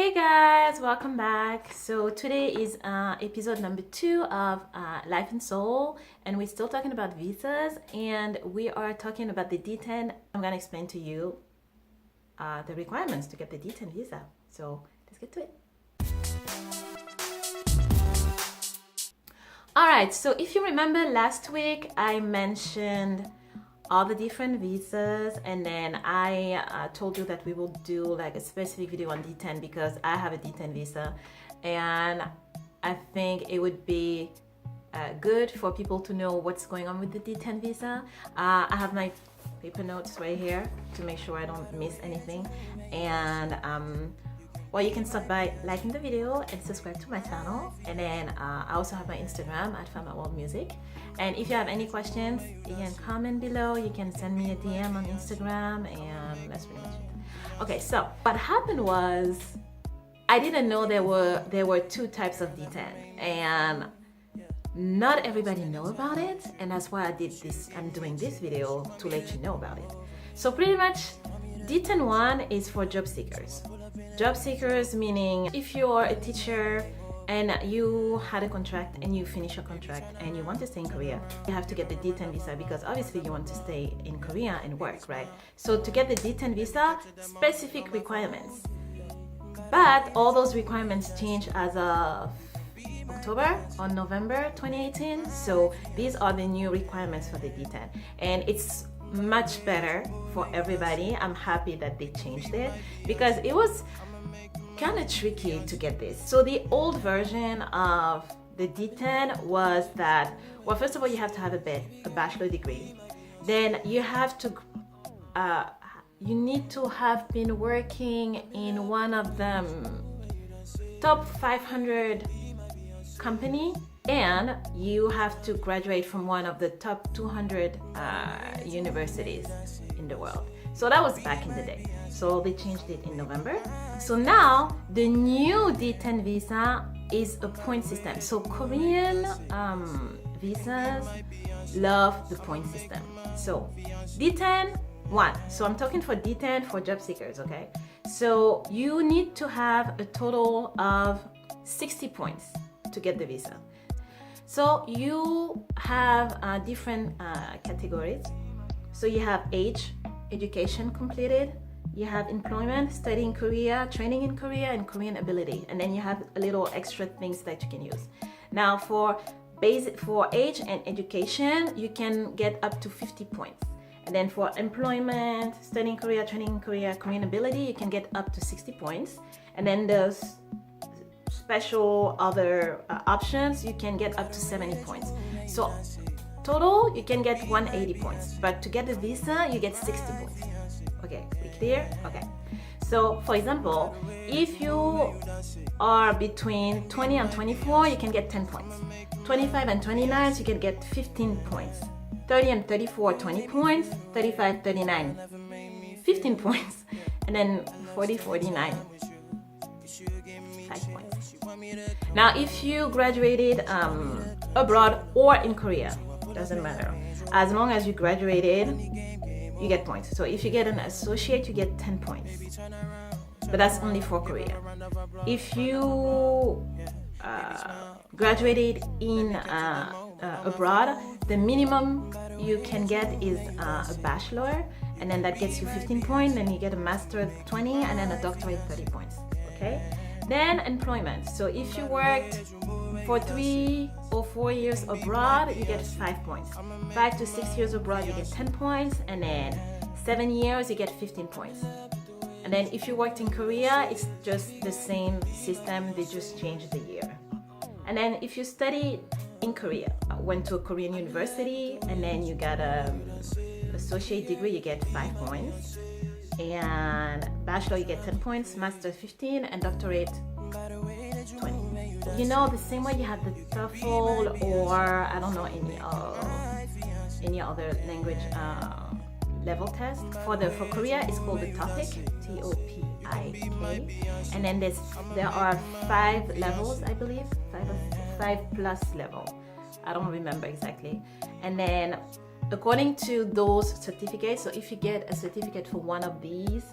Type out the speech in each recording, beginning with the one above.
Hey guys, welcome back. So today is episode number 2 of Life and Soul, and we're still talking about visas, and we are talking about the D10. I'm gonna explain to you the requirements to get the D10 visa. So let's get to it. Alright, so if you remember last week I mentioned all the different visas, and then I told you that we will do like a specific video on D10 because I have a D10 visa, and I think it would be good for people to know what's going on with the D10 visa. I have my paper notes right here to make sure I don't miss anything, and well, you can start by liking the video and subscribe to my channel, and then I also have my Instagram at FamaWorldMusic. And if you have any questions, you can comment below, you can send me a DM on Instagram, and that's pretty much it. Okay, so what happened was I didn't know there were 2 types of D10, and not everybody know about it, and that's why I'm doing this video to let you know about it. So pretty much D10 1 is for job seekers. Job seekers meaning if you are a teacher and you had a contract and you finish your contract and you want to stay in Korea, you have to get the D10 visa because obviously you want to stay in Korea and work, right? So to get the D10 visa, specific requirements. But all those requirements change as of October or November 2018. So these are the new requirements for the D10, and it's much better for everybody. I'm happy that they changed it because it was kind of tricky to get this. So the old version of the D10 was that, well, first of all, you have to have a bachelor degree. Then you have to you need to have been working in one of the top 500 company, and you have to graduate from one of the top 200 universities in the world. So that was back in the day. So they changed it in November. So now the new D10 visa is a point system. So Korean visas love the point system. So D10 1. So I'm talking for D10 for job seekers, okay? So you need to have a total of 60 points to get the visa. So you have different categories. So you have age, education completed, you have employment, study in Korea, training in Korea, and Korean ability. And then you have a little extra things that you can use. Now for age and education, you can get up to 50 points. And then for employment, study in Korea, training in Korea, Korean ability, you can get up to 60 points. And then there's special other options, you can get up to 70 points. So total, you can get 180 points. But to get the visa, you get 60 points. Okay, we clear? Okay. So for example, if you are between 20 and 24, you can get 10 points. 25 and 29, you can get 15 points. 30 and 34, 20 points. 35, 39, 15 points. And then 40, 49, 5 points. Now, if you graduated abroad or in Korea, doesn't matter. As long as you graduated, you get points. So if you get an associate, you get 10 points. But that's only for Korea. If you graduated in abroad, the minimum you can get is a bachelor, and then that gets you 15 points. Then you get a master 20, and then a doctorate 30 points. Okay. Then employment. So if you worked for 3 or 4 years abroad, you get 5 points. 5 to 6 years abroad, you get 10 points. And then 7 years, you get 15 points. And then if you worked in Korea, it's just the same system. They just changed the year. And then if you studied in Korea, went to a Korean university, and then you got an associate degree, you get 5 points. And bachelor, you get 10 points, master 15, and doctorate 20. You know, the same way you have the TOEFL or I don't know any other language level test. For Korea, it's called the TOPIK, TOPIK. And then there are 5 levels, I believe, 5 plus level. I don't remember exactly. And then according to those certificates, so if you get a certificate for one of these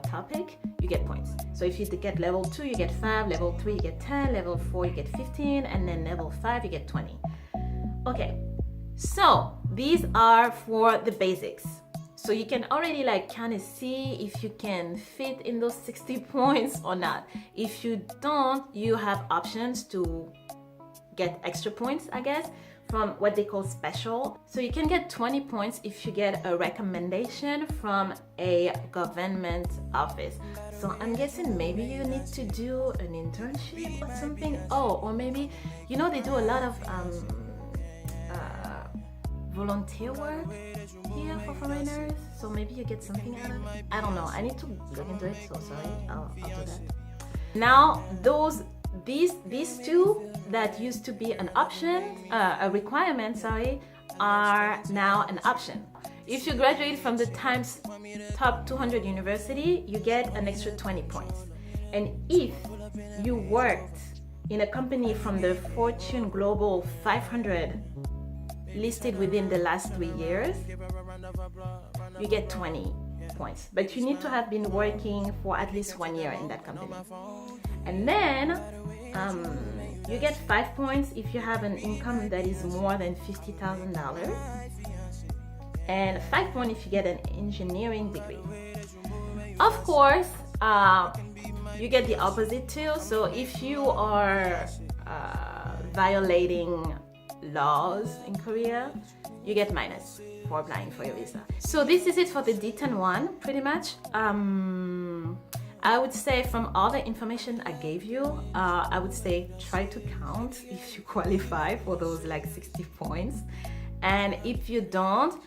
topic, you get points. So if you get level 2, you get 5, level 3, you get 10, level 4, you get 15, and then level 5, you get 20. Okay, so these are for the basics. So you can already like kind of see if you can fit in those 60 points or not. If you don't, you have options to get extra points, I guess, from what they call special. So you can get 20 points if you get a recommendation from a government office. So I'm guessing maybe you need to do an internship or something. Oh, or maybe, you know, they do a lot of volunteer work here for foreigners. So maybe you get something out of it. I don't know. I need to look into it. So sorry. I'll do that. Now, these two that used to be an option, a requirement, sorry, are now an option. If you graduate from the Times Top 200 University, you get an extra 20 points. And if you worked in a company from the Fortune Global 500 listed within the last 3 years, you get 20 points. But you need to have been working for at least 1 year in that company. And then you get 5 points if you have an income that is more than $50,000, and 5 points if you get an engineering degree. Of course, you get the opposite too. So if you are violating laws in Korea, you get minus for applying for your visa. So this is it for the D10 one, pretty much. I would say from all the information I gave you, I would say try to count if you qualify for those like 60 points. And if you don't,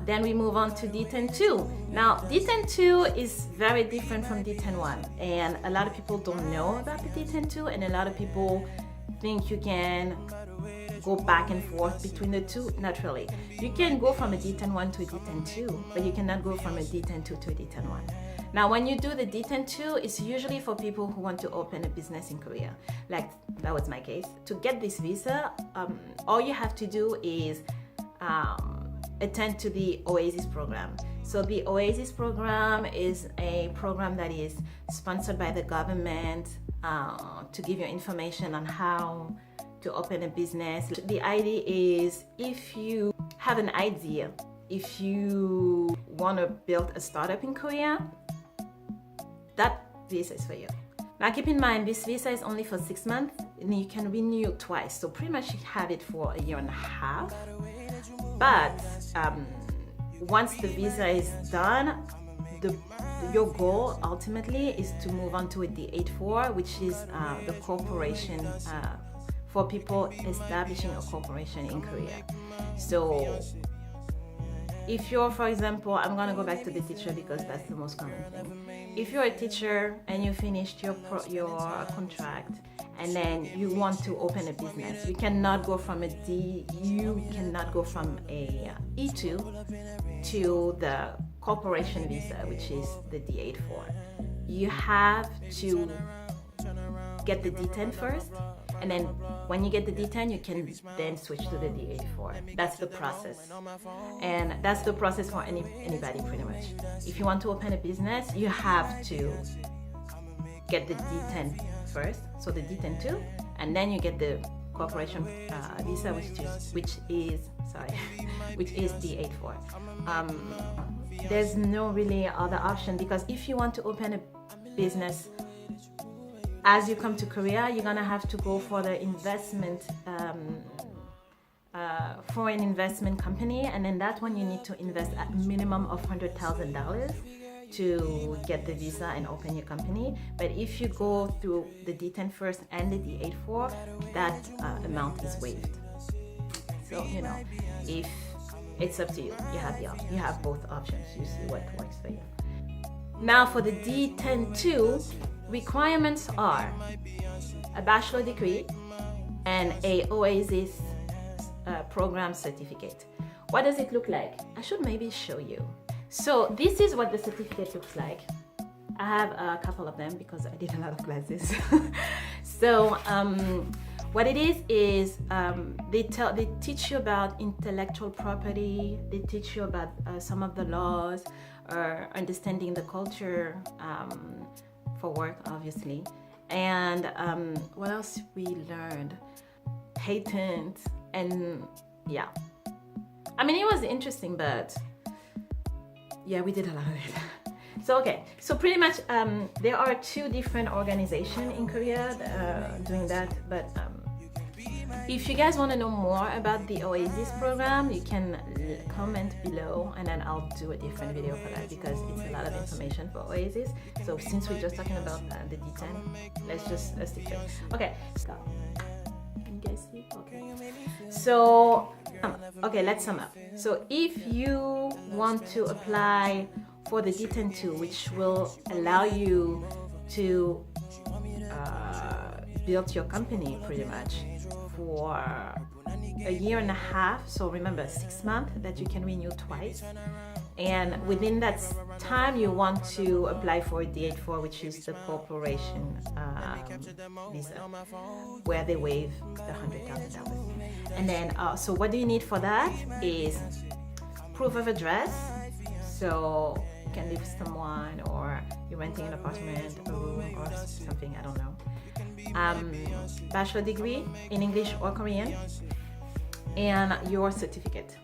then we move on to D10 2. Now, D10 2 is very different from D10 1. And a lot of people don't know about the D10 2, and a lot of people think you can go back and forth between the two. Not really. You can go from a D10 1 to a D10 2, but you cannot go from a D10 2 to a D10 1. Now, when you do the D10 2, it's usually for people who want to open a business in Korea. Like, that was my case. To get this visa, all you have to do is attend to the Oasis program. So the Oasis program is a program that is sponsored by the government to give you information on how to open a business. The idea is, if you have an idea, if you want to build a startup in Korea, that visa is for you. Now keep in mind, this visa is only for 6 months and you can renew twice. So pretty much you have it for 1.5 years. But once the visa is done, your goal ultimately is to move on to a D84, which is the corporation for people establishing a corporation in Korea. So if you're, for example, I'm gonna go back to the teacher because that's the most common thing. If you're a teacher and you finished your contract and then you want to open a business, you cannot go from a E2 to the corporation visa, which is the D84. You have to get the D10 first, and then when you get the D10, you can then switch to the D84. That's the process. And that's the process for anybody pretty much. If you want to open a business, you have to get the D10 first, so the D10 2, and then you get the corporation visa, which is D84. There's no really other option, because if you want to open a business as you come to Korea, you're gonna have to go for the investment, foreign investment company, and then that one you need to invest at minimum of $100,000 to get the visa and open your company. But if you go through the D10 first and the D84, that amount is waived. So if it's up to you, you have both options. You see what works for you. Now for the D10 2, requirements are a bachelor degree and a Oasis program certificate. What does it look like? I should maybe show you. So this is what the certificate looks like. I have a couple of them because I did a lot of classes. So What it is they teach you about intellectual property. They teach you about some of the laws, or understanding the culture for work, obviously. And what else we learned? Patent, and yeah. I mean, it was interesting, but yeah, we did a lot of it. So okay, so pretty much there are 2 different organizations in Korea doing that, but if you guys want to know more about the Oasis program, you can comment below, and then I'll do a different video for that, because it's a lot of information for Oasis. So since we're just talking about the D10, let's stick to it. Okay, stop. Can you guys see? Okay. So okay, let's sum up. So if you want to apply for the D10 2, which will allow you to build your company pretty much for a year and a half, so remember 6 months that you can renew twice, and within that time you want to apply for a D8-4, which is the corporation visa, where they waive the $100,000. And then so what do you need for that is proof of address, so you can live with someone, or you're renting an apartment, a room, or something, I don't know. Bachelor degree in English or Korean, and your certificate.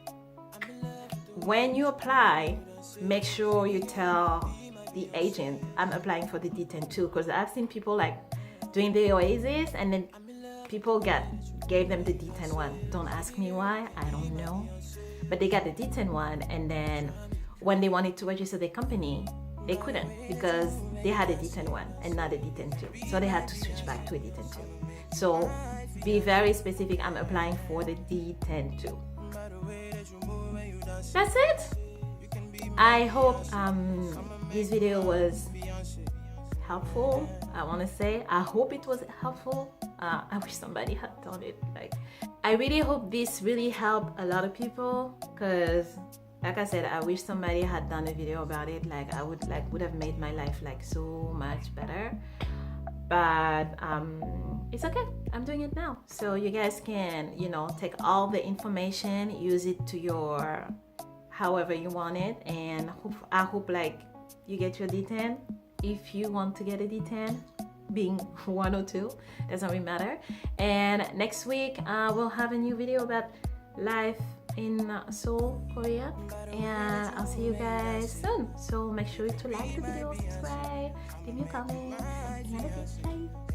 When you apply, make sure you tell the agent, I'm applying for the D10 2, because I've seen people like doing the Oasis, and then people gave them the D10 1. Don't ask me why, I don't know, but they got the D10 1, and then when they wanted to register their company, they couldn't, because they had a D10 1 and not a D10 2. So they had to switch back to a D10 2. So be very specific, I'm applying for the D10 2. That's it. I hope this video was helpful. I want to say, I hope it was helpful. I wish somebody had done it. Like, I really hope this really helped a lot of people, because like I said, I wish somebody had done a video about it. Like, I would have made my life like so much better. But it's okay, I'm doing it now. So you guys can, you know, take all the information, use it to your however you want it, and I hope like you get your D10. If you want to get a D10, being 1 or 2, doesn't really matter. And next week we'll have a new video about life in Seoul, Korea, and I'll see you guys soon. So make sure to like the video, subscribe, leave me a comment, and bye.